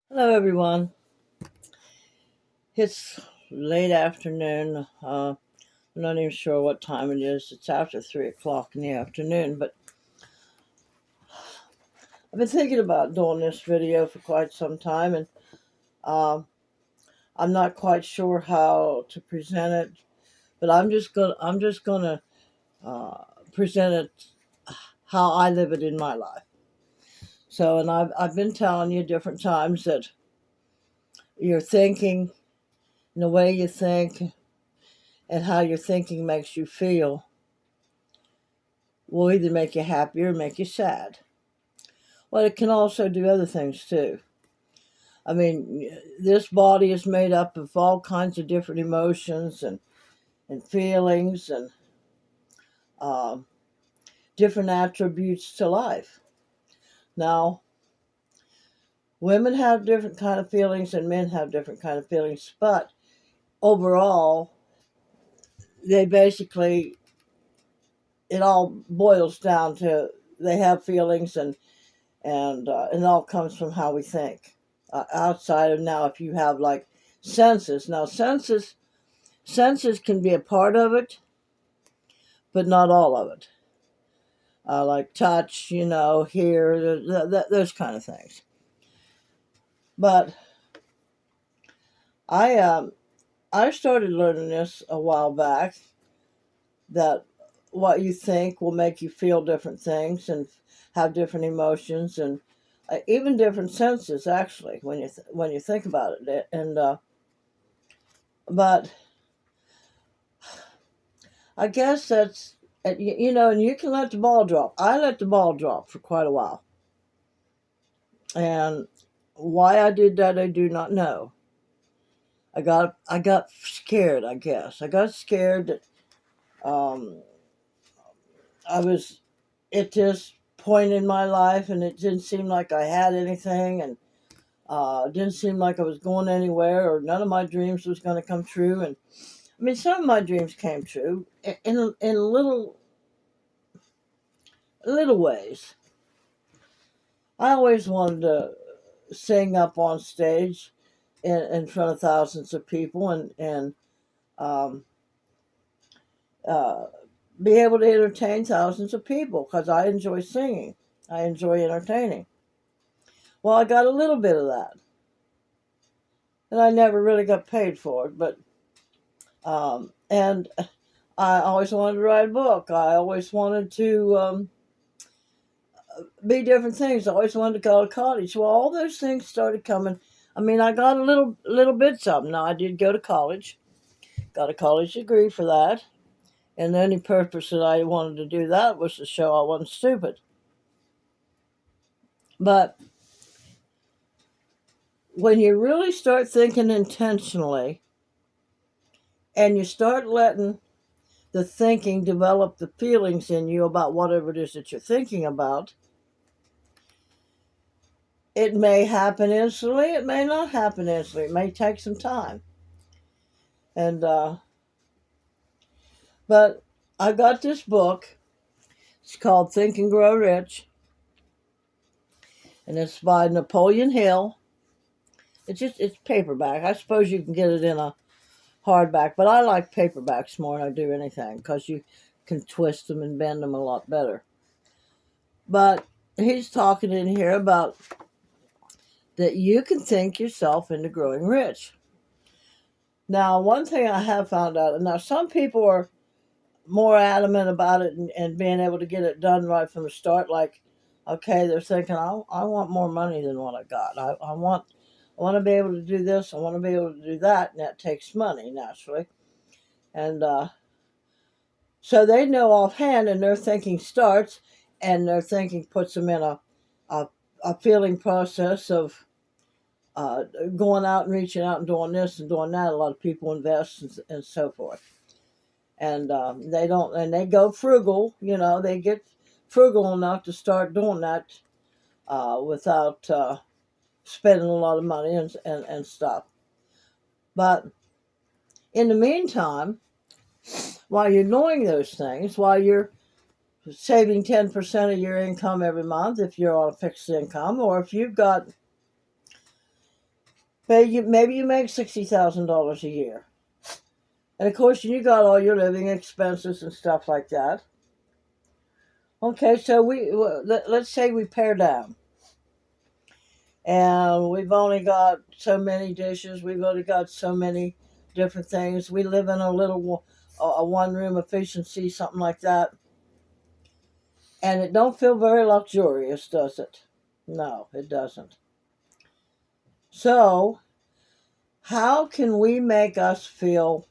Hello, everyone. It's late afternoon. I'm not even sure what time it is. It's after 3 o'clock in the afternoon, but I've been thinking about doing this video for quite some time, and um, I'm not quite sure how to present it. But I'm just gonna uh, present it how I live it in my life. So, and I've been telling you different times that your thinking, and the way you think, and how your thinking makes you feel will either make you happy or make you sad. Well, it can also do other things too. I mean, this body is made up of all kinds of different emotions and feelings and um, different attributes to life. Now, women have different kind of feelings and men have different kind of feelings, but overall, they basically it all boils down to they have feelings and it all comes from how we think. Outside of now, if you have like senses, now senses can be a part of it, but not all of it. Like touch, hear, those kind of things. But I I started learning this a while back that what you think will make you feel different things and have different emotions and even different senses. Actually, when you think about it, and but I guess that's and you can let the ball drop. I let the ball drop for quite a while, and why I did that, I do not know. I got scared. I guess I got scared that I was at this point in my life, and it didn't seem like I had anything, and it didn't seem like I was going anywhere, or none of my dreams was going to come true. And I mean, some of my dreams came true in little ways. I always wanted to sing up on stage in front of thousands of people and um, uh, be able to entertain thousands of people because I enjoy singing. I enjoy entertaining. Well, I got a little bit of that, and I never really got paid for it. But and I always wanted to write a book. I always wanted to be different things. I always wanted to go to college. Well, all those things started coming. I mean, I got a little bits of them. Now, I did go to college, got a college degree for that, and the only purpose that I wanted to do that was to show I wasn't stupid. But when you really start thinking intentionally and you start letting the thinking develop the feelings in you about whatever it is that you're thinking about, it may happen instantly, it may not happen instantly, it may take some time. And but I got this book. It's called Think and Grow Rich, and it's by Napoleon Hill. It's paperback. I suppose you can get it in a hardback, but I like paperbacks more than I do anything because you can twist them and bend them a lot better. But he's talking in here about that you can think yourself into growing rich. Now, one thing I have found out, and now some people are more adamant about it and being able to get it done right from the start. Like, okay, they're thinking, I want more money than what I got. I want to be able to do this. I want to be able to do that, and that takes money naturally. And so they know offhand, and their thinking starts, and their thinking puts them in a, a feeling process of going out and reaching out and doing this and doing that. A lot of people invest and so forth, and they don't, and they go frugal. They get frugal enough to start doing that without spending a lot of money and stuff. But in the meantime, while you're doing those things, while you're saving 10% of your income every month, if you're on a fixed income, or if you've got Maybe you make $60,000 a year. And of course, you got all your living expenses and stuff like that. Okay, so let's say we pare down, and we've only got so many dishes. We've only got so many different things. We live in a little a one room efficiency, something like that, and it don't feel very luxurious, does it? No, it doesn't. So, how can we make us feel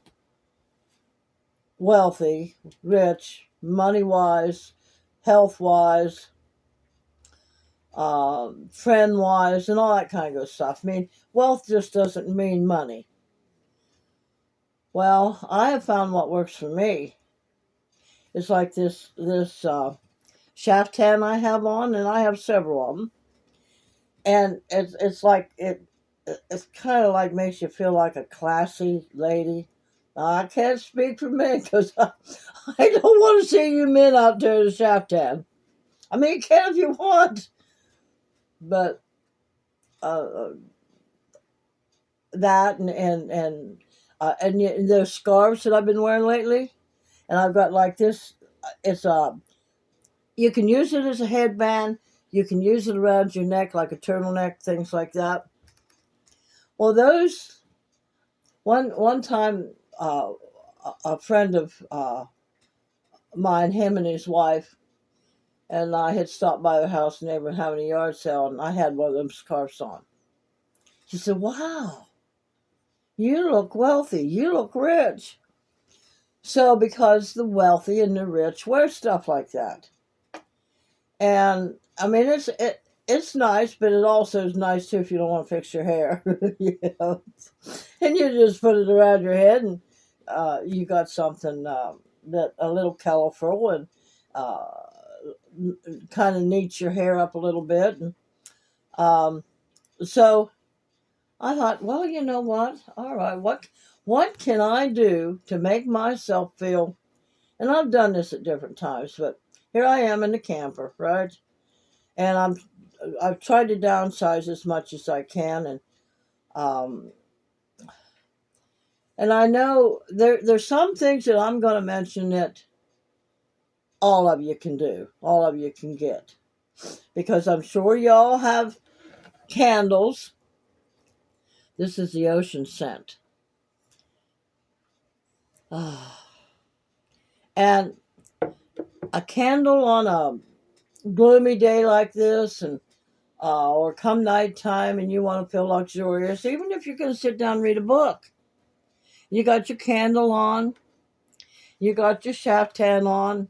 wealthy, rich, money wise, health wise, friend wise, and all that kind of good stuff? I mean, wealth just doesn't mean money. Well, I have found what works for me. It's like this shaftan I have on, and I have several of them, and it's like it's kind of like makes you feel like a classy lady. I can't speak for men because I don't want to see you men out there in the shaftan. I mean, you can if you want, but uh, that and those scarves that I've been wearing lately, and I've got like this. It's you can use it as a headband. You can use it around your neck like a turtleneck, things like that. Well, those one time, a friend of mine, him and his wife, and I had stopped by their house and they were having a yard sale, and I had one of them scarves on. She said, "Wow, you look wealthy. You look rich." So, because the wealthy and the rich wear stuff like that, and I mean, it's nice, but it also is nice too if you don't want to fix your hair, you know. And you just put it around your head, and you got something that a little colorful and uh, kind of neats your hair up a little bit. And um, so I thought, well, you know what? All right, what can I do to make myself feel? And I've done this at different times, but here I am in the camper, right? And I've tried to downsize as much as I can, um, and I know there's some things that I'm going to mention that all of you can do, all of you can get, because I'm sure y'all have candles. This is the ocean scent. And a candle on a gloomy day like this, and or come nighttime and you want to feel luxurious, even if you're going to sit down and read a book, you got your candle on, you got your shaftan on,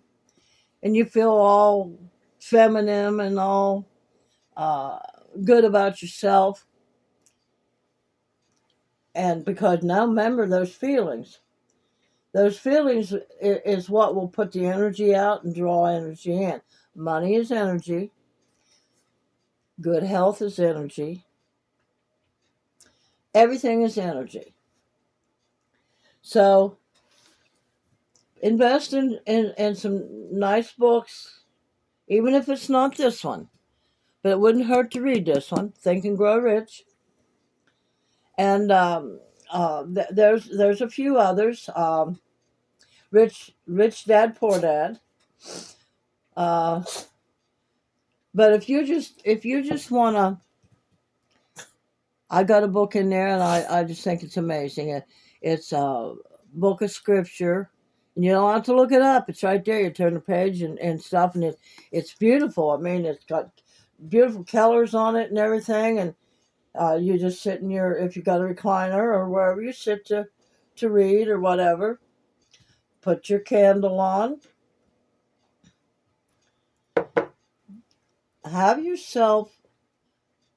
and you feel all feminine and all uh, good about yourself. And because now remember those feelings. Those feelings is what will put the energy out and draw energy in. Money is energy. Good health is energy. Everything is energy. So invest in some nice books, even if it's not this one. But it wouldn't hurt to read this one, Think and Grow Rich. And there's a few others. Rich Dad Poor Dad. Uh, but if you just wanna, I got a book in there, and I just think it's amazing. It's a book of scripture, and you don't have to look it up. It's right there. You turn the page and stuff, and it's beautiful. I mean, it's got beautiful colors on it and everything, and you just sit in your, if you got a recliner or wherever you sit to read or whatever. Put your candle on. Have yourself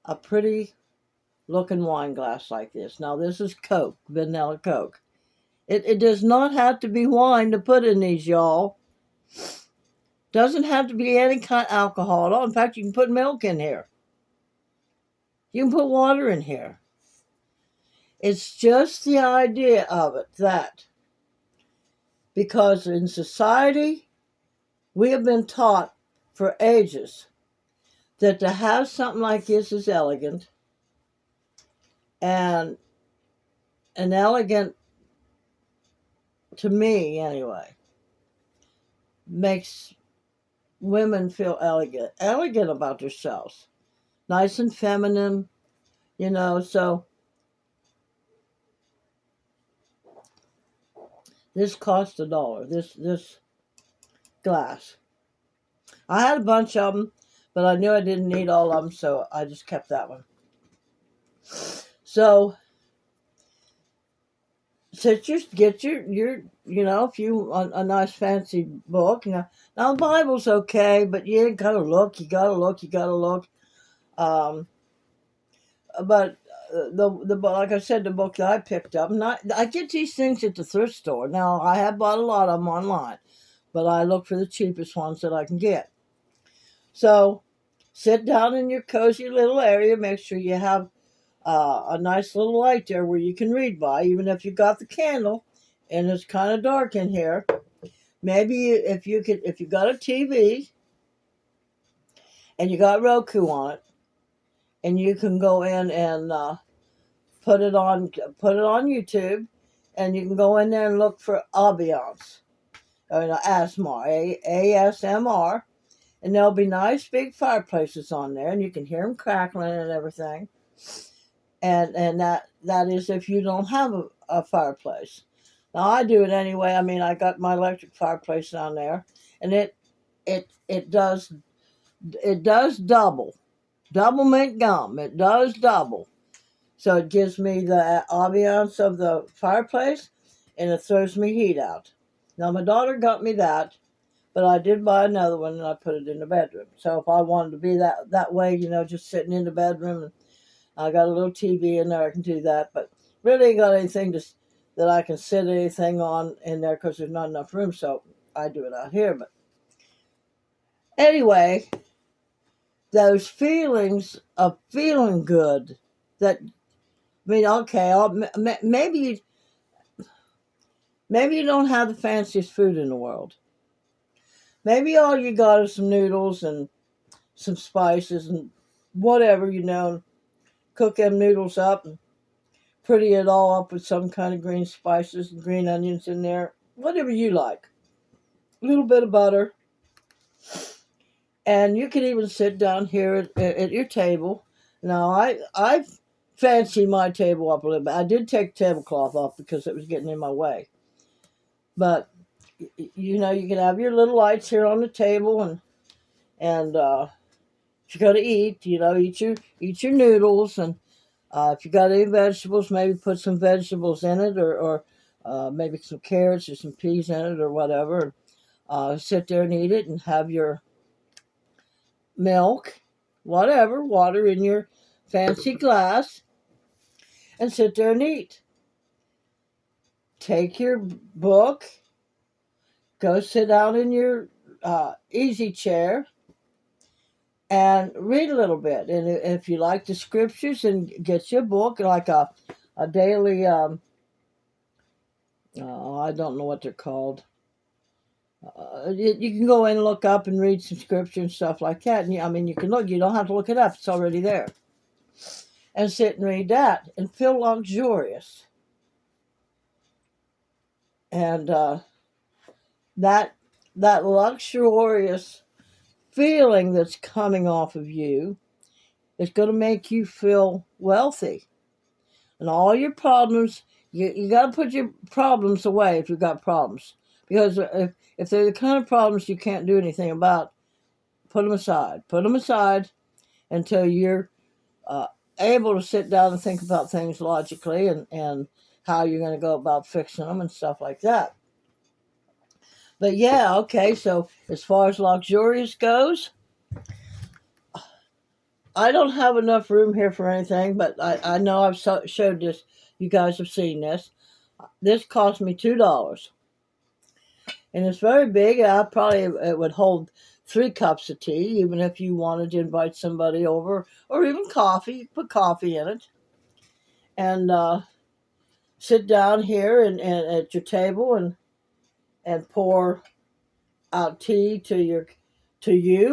a pretty looking wine glass like this. Now this is Coke, vanilla Coke. It does not have to be wine to put in these, y'all. Doesn't have to be any kind of alcohol at all. In fact, you can put milk in here. You can put water in here. It's just the idea of it that because in society we have been taught for ages that to have something like this is elegant, And an elegant, to me anyway, makes women feel elegant about themselves, nice and feminine, so this cost $1, this glass. I had a bunch of them, but I knew I didn't need all of them, so I just kept that one. So get your if you a nice fancy book. Now the Bible's okay, but you gotta look. Um, but the like I said, the book that I picked up, I get these things at the thrift store. Now I have bought a lot of them online, but I look for the cheapest ones that I can get. So sit down in your cozy little area. Make sure you have a nice little light there where you can read by, even if you got the candle and it's kind of dark in here. Maybe if you got a TV and you got Roku on it, and you can go in and put it on YouTube, and you can go in there and look for ambiance, or ASMR, and there'll be nice big fireplaces on there, and you can hear them crackling and everything. And that is if you don't have a fireplace. Now I do it anyway. I mean, I got my electric fireplace on there, and it does double mint gum. It does double. So it gives me the ambiance of the fireplace, and it throws me heat out. Now my daughter got me that, but I did buy another one and I put it in the bedroom. So if I wanted to be that way, just sitting in the bedroom, and I got a little TV in there, I can do that. But really ain't got anything that I can sit anything on in there because there's not enough room. So I do it out here. But anyway, those feelings of feeling good, that, I mean, okay, maybe you don't have the fanciest food in the world. Maybe all you got is some noodles and some spices and whatever, cook them noodles up and pretty it all up with some kind of green spices and green onions in there, whatever you like. A little bit of butter. And you can even sit down here at your table. Now, I fancy my table up a little bit. I did take the tablecloth off because it was getting in my way. But, you can have your little lights here on the table, and if you go to eat, eat your noodles, and if you got any vegetables, maybe put some vegetables in it, or maybe some carrots or some peas in it or whatever. Sit there and eat it and have your milk, whatever, water in your fancy glass, and sit there and eat. Take your book, go sit down in your easy chair, and read a little bit. And if you like the scriptures, and get you a book, like a daily, I don't know what they're called. You can go in and look up and read some scripture and stuff like that. And you can look. You don't have to look it up. It's already there. And sit and read that and feel luxurious. And that luxurious feeling that's coming off of you is going to make you feel wealthy. And all your problems, you got to put your problems away if you've got problems. Because if they're the kind of problems you can't do anything about, put them aside. Put them aside until you're uh, able to sit down and think about things logically, and how you're going to go about fixing them and stuff like that. But yeah, okay, so as far as luxurious goes, I don't have enough room here for anything, but I know I've showed this. You guys have seen this. This cost me $2. And it's very big. It would hold 3 cups of tea, even if you wanted to invite somebody over, or even coffee. You put coffee in it. And sit down here and at your table, and pour out tea to you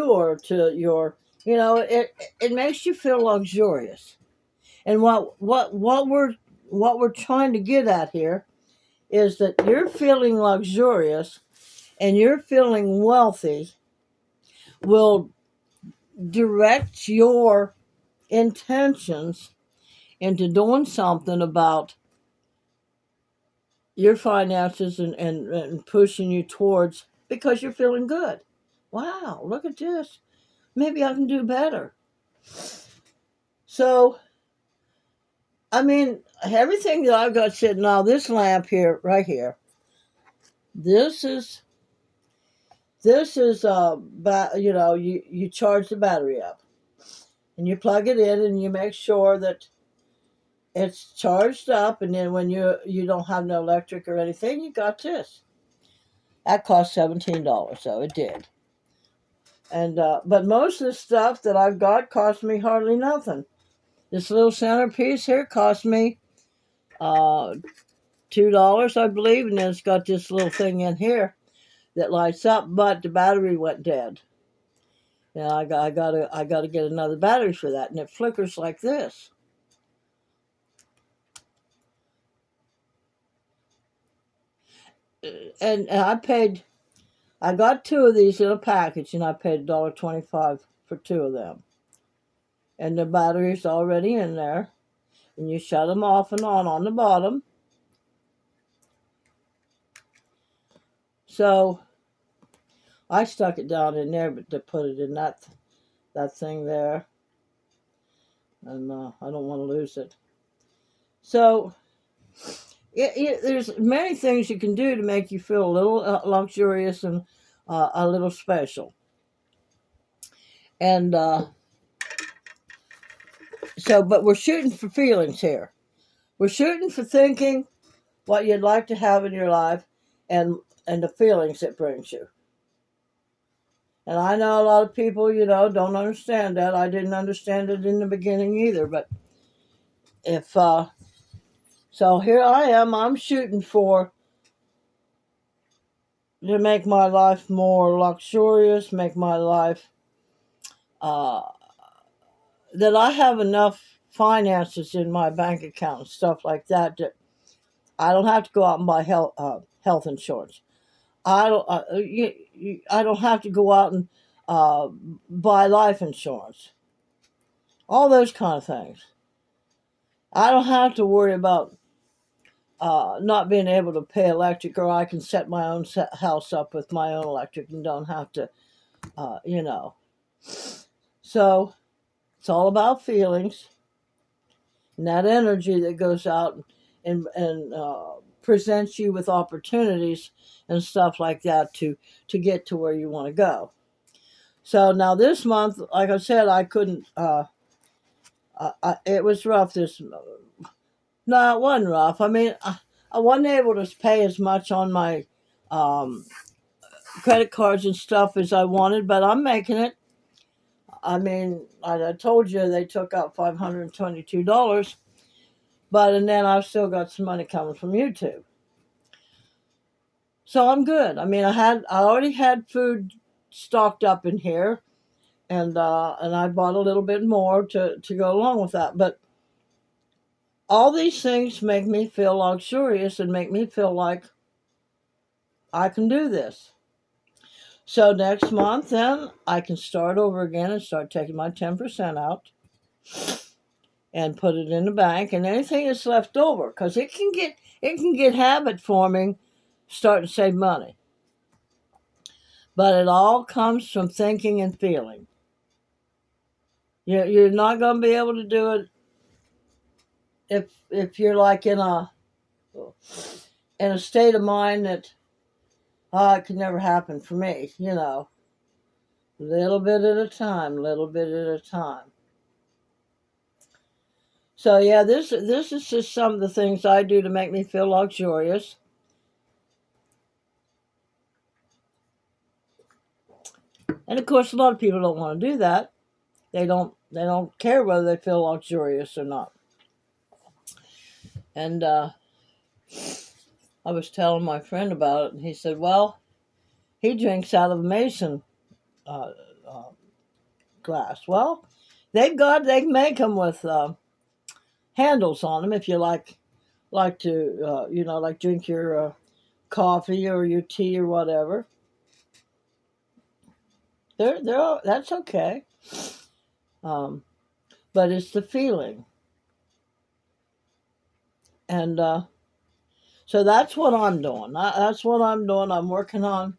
or to your, it makes you feel luxurious. And what we're trying to get at here is that you're feeling luxurious and you're feeling wealthy will direct your intentions into doing something about your finances and pushing you towards, because you're feeling good. Wow, look at this. Maybe I can do better. So, I mean, everything that I've got sitting now, this lamp here, right here, this is you charge the battery up and you plug it in and you make sure that it's charged up, and then when you don't have no electric or anything, you got this. That cost $17, so it did. And but most of the stuff that I've got cost me hardly nothing. This little centerpiece here cost me $2, I believe, and then it's got this little thing in here that lights up, but the battery went dead. And I gotta get another battery for that, and it flickers like this. And I got two of these in a package, and I paid $1.25 for two of them. And the battery's already in there, and you shut them off and on the bottom. So I stuck it down in there, but to put it in that thing there, and I don't want to lose it. So there's many things you can do to make you feel a little luxurious and a little special. And but we're shooting for feelings here. We're shooting for thinking what you'd like to have in your life, and the feelings it brings you. And I know a lot of people, don't understand that. I didn't understand it in the beginning either. But so here I am. I'm shooting for to make my life more luxurious, make my life that I have enough finances in my bank account and stuff like that I don't have to go out and buy health insurance. I don't have to go out and buy life insurance. All those kind of things. I don't have to worry about not being able to pay electric, or I can set my own house up with my own electric and don't have to, So it's all about feelings and that energy that goes out and presents you with opportunities and stuff like that to get to where you want to go. So now this month, like I said, I couldn't. It was rough. No, it wasn't rough. I mean, I wasn't able to pay as much on my credit cards and stuff as I wanted, but I'm making it. I mean, I told you they took out $522, and then I've still got some money coming from YouTube. So I'm good. I mean, I already had food stocked up in here, and I bought a little bit more to go along with that. But all these things make me feel luxurious and make me feel like I can do this. So next month, then I can start over again and start taking my 10% out and put it in the bank, and anything that's left over, because it can get habit forming, start to save money. But it all comes from thinking and feeling. You're not going to be able to do it if you're like in a state of mind that it could never happen for me. Little bit at a time, little bit at a time. So yeah, this is just some of the things I do to make me feel luxurious. And of course, a lot of people don't want to do that. They don't care whether they feel luxurious or not. And I was telling my friend about it, and he said, well, he drinks out of a mason glass. Well, they can make them with handles on them if you like to like drink your coffee or your tea or whatever. That's okay. Um, but it's the feeling, and so that's what I'm doing. That's what I'm doing. I'm working on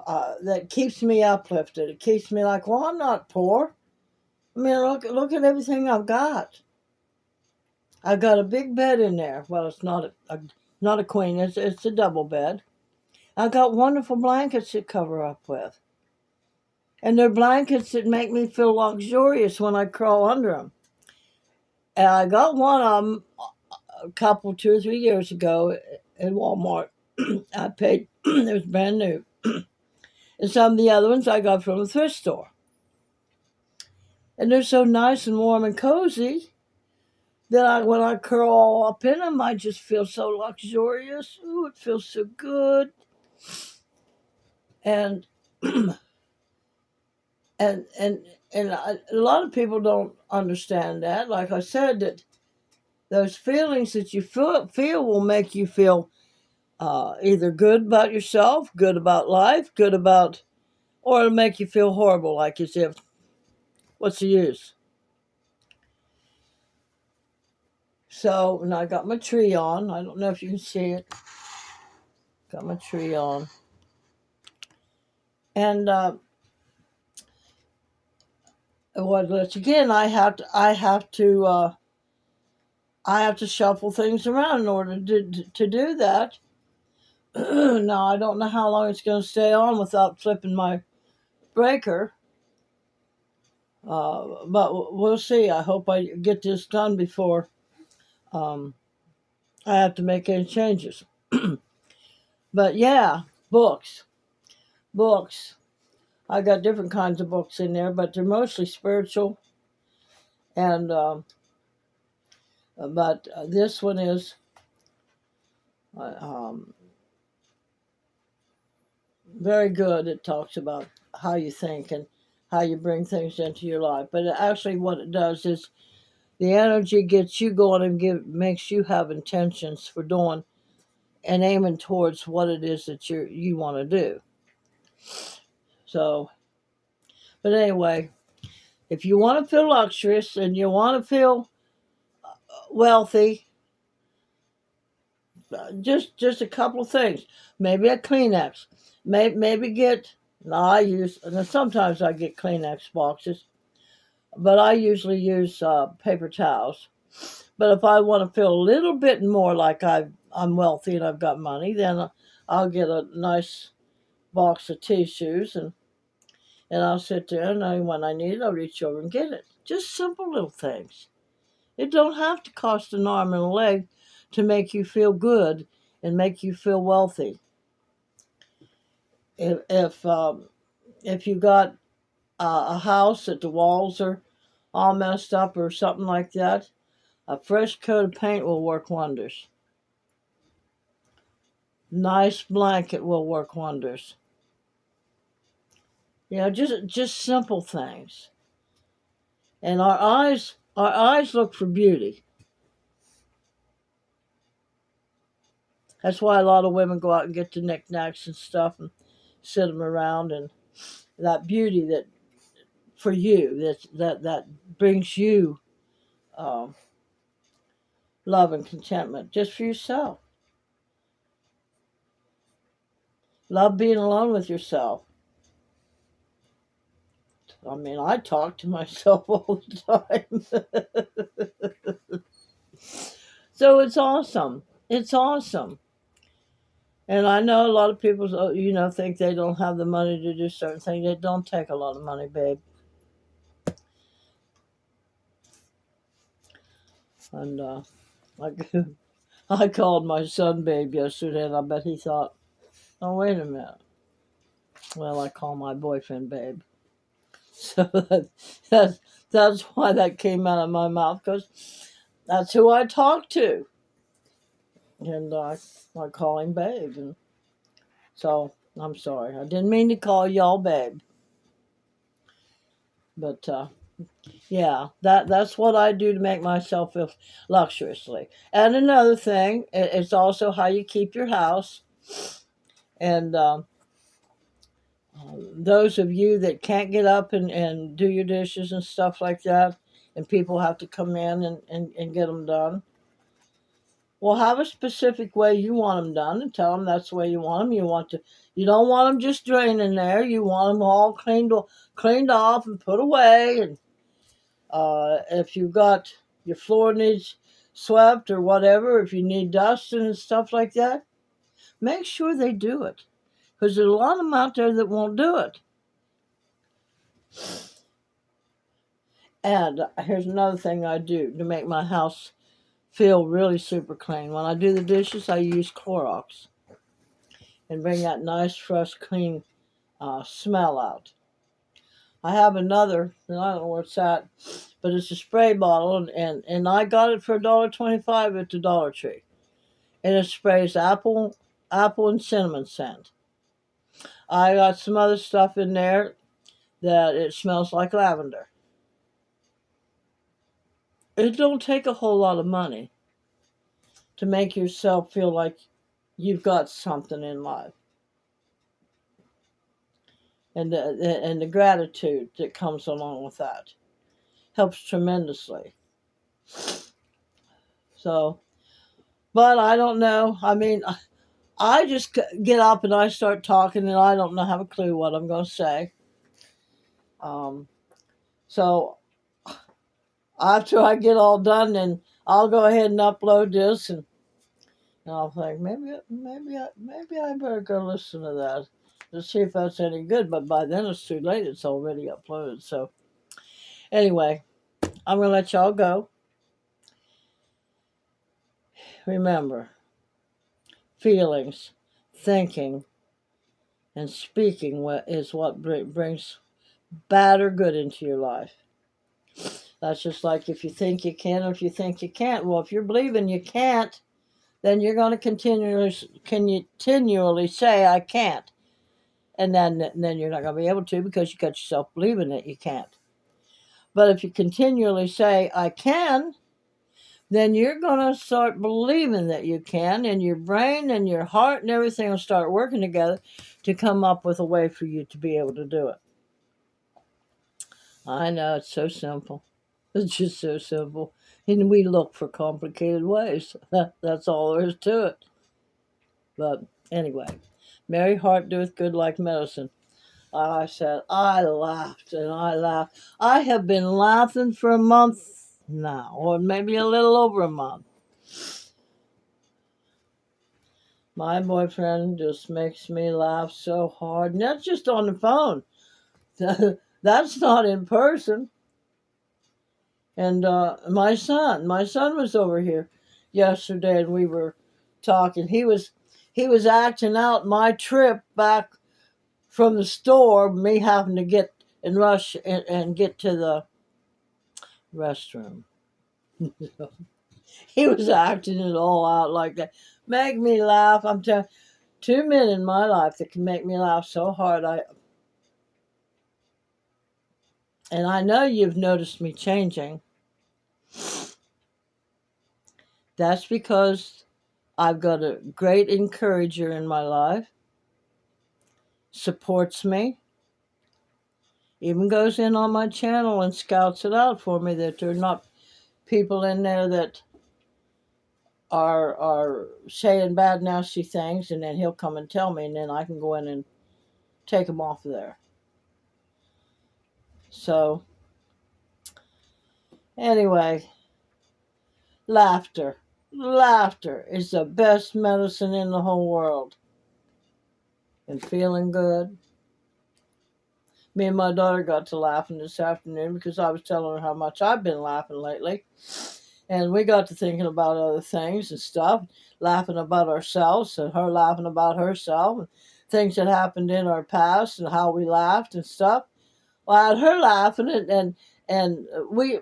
that keeps me uplifted. It keeps me like, well, I'm not poor. I mean, look at everything I've got. I've got a big bed in there. Well, it's not a queen. It's a double bed. I've got wonderful blankets to cover up with, and they're blankets that make me feel luxurious when I crawl under them. And I got one of them a couple, 2 or 3 years ago at Walmart. I paid, it was brand new. And some of the other ones I got from a thrift store. And they're so nice and warm and cozy that when I curl up in them, I just feel so luxurious. Ooh, it feels so good. And and a lot of people don't understand that. Like I said, that those feelings that you feel will make you feel either good about yourself, good about life, or it'll make you feel horrible, like as if, what's the use? So, and I got my tree on. I don't know if you can see it. Got my tree on. And once again, I have to shuffle things around in order to do that. Now, I don't know how long it's going to stay on without flipping my breaker. But we'll see. I hope I get this done before I have to make any changes. But yeah, books. I got different kinds of books in there, but they're mostly spiritual. And but this one is um, very good. It talks about how you think and how you bring things into your life. But actually, what it does is the energy gets you going and makes you have intentions for doing and aiming towards what it is that you want to do. So, but anyway, if you want to feel luxurious and you want to feel wealthy, just a couple of things. Maybe a Kleenex. Maybe get. Sometimes I get Kleenex boxes, but I usually use paper towels. But if I want to feel a little bit more like I'm wealthy and I've got money, then I'll get a nice box of tissues and I'll sit there and when I need it, I'll reach over and get it. Just simple little things. It don't have to cost an arm and a leg to make you feel good and make you feel wealthy. If you got a house that the walls are all messed up or something like that, a fresh coat of paint will work wonders. Nice blanket will work wonders. Just simple things. And our eyes look for beauty. That's why a lot of women go out and get the knickknacks and stuff and sit them around, and that beauty that for you that brings you um, love and contentment just for yourself. Love being alone with yourself. I mean, I talk to myself all the time. So it's awesome. It's awesome. And I know a lot of people, think they don't have the money to do certain things. It don't take a lot of money, babe. And I called my son babe yesterday, and I bet he thought, oh, wait a minute. Well, I call my boyfriend babe. So that's why that came out of my mouth, because that's who I talk to. And I call him babe. And so I'm sorry. I didn't mean to call y'all babe. But Yeah, that's what I do to make myself feel luxuriously. And another thing, it's also how you keep your house. And those of you that can't get up and do your dishes and stuff like that, and people have to come in and get them done, well, have a specific way you want them done and tell them that's the way you want them. You don't want them just draining there. You want them all cleaned off and put away. And if you've got your floor needs swept or whatever, if you need dusting and stuff like that, make sure they do it, because there's a lot of them out there that won't do it. And here's another thing I do to make my house feel really super clean. When I do the dishes, I use Clorox and bring that nice, fresh, clean smell out. I have another, and I don't know where it's at, but it's a spray bottle, and I got it for $1.25 at the Dollar Tree. And it sprays apple and cinnamon scent. I got some other stuff in there that it smells like lavender. It don't take a whole lot of money to make yourself feel like you've got something in life. And the gratitude that comes along with that helps tremendously. So, but I don't know. I mean, I just get up and I start talking, and I don't have a clue what I'm going to say. So after I get all done, then I'll go ahead and upload this, and I'll think maybe I better go listen to that to see if that's any good. But by then it's too late; it's already uploaded. So anyway, I'm gonna let y'all go. Remember, feelings, thinking, and speaking is what brings bad or good into your life. That's just like if you think you can or if you think you can't. Well, if you're believing you can't, then you're going to continually say, I can't. And then you're not going to be able to, because you got yourself believing that you can't. But if you continually say, I can, then you're going to start believing that you can, and your brain and your heart and everything will start working together to come up with a way for you to be able to do it. I know, it's so simple. It's just so simple. And we look for complicated ways. That's all there is to it. But anyway, merry heart doeth good like medicine. I said, I laughed and I laughed. I have been laughing for a month now, or maybe a little over a month. My boyfriend just makes me laugh so hard. And that's just on the phone. That's not in person. And my son was over here yesterday, and we were talking. He was acting out my trip back from the store, me having to get and rush and get to the restroom. He was acting it all out like that. Make me laugh. I'm telling you, 2 men in my life that can make me laugh so hard. And I know you've noticed me changing. That's because I've got a great encourager in my life, supports me, even goes in on my channel and scouts it out for me, that there are not people in there that are saying bad, nasty things, and then he'll come and tell me, and then I can go in and take them off of there. So, anyway, laughter. Laughter is the best medicine in the whole world. And feeling good. Me and my daughter got to laughing this afternoon because I was telling her how much I've been laughing lately. And we got to thinking about other things and stuff, laughing about ourselves, and her laughing about herself, and things that happened in our past and how we laughed and stuff. Well, I had her laughing, and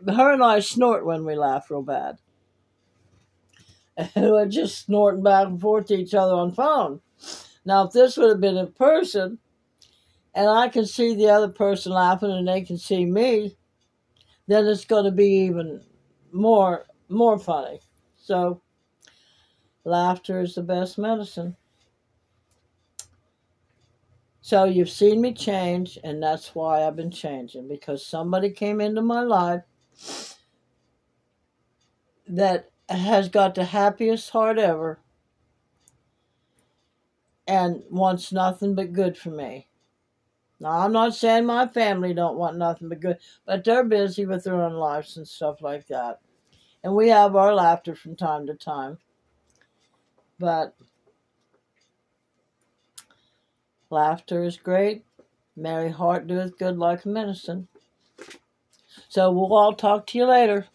her and I snort when we laugh real bad. And we're just snorting back and forth to each other on phone. Now, if this would have been in person, and I can see the other person laughing and they can see me, then it's going to be even more funny. So laughter is the best medicine. So you've seen me change, and that's why I've been changing, because somebody came into my life that has got the happiest heart ever and wants nothing but good for me. Now, I'm not saying my family don't want nothing but good, but they're busy with their own lives and stuff like that. And we have our laughter from time to time. But laughter is great. Merry heart doeth good like medicine. So we'll all talk to you later.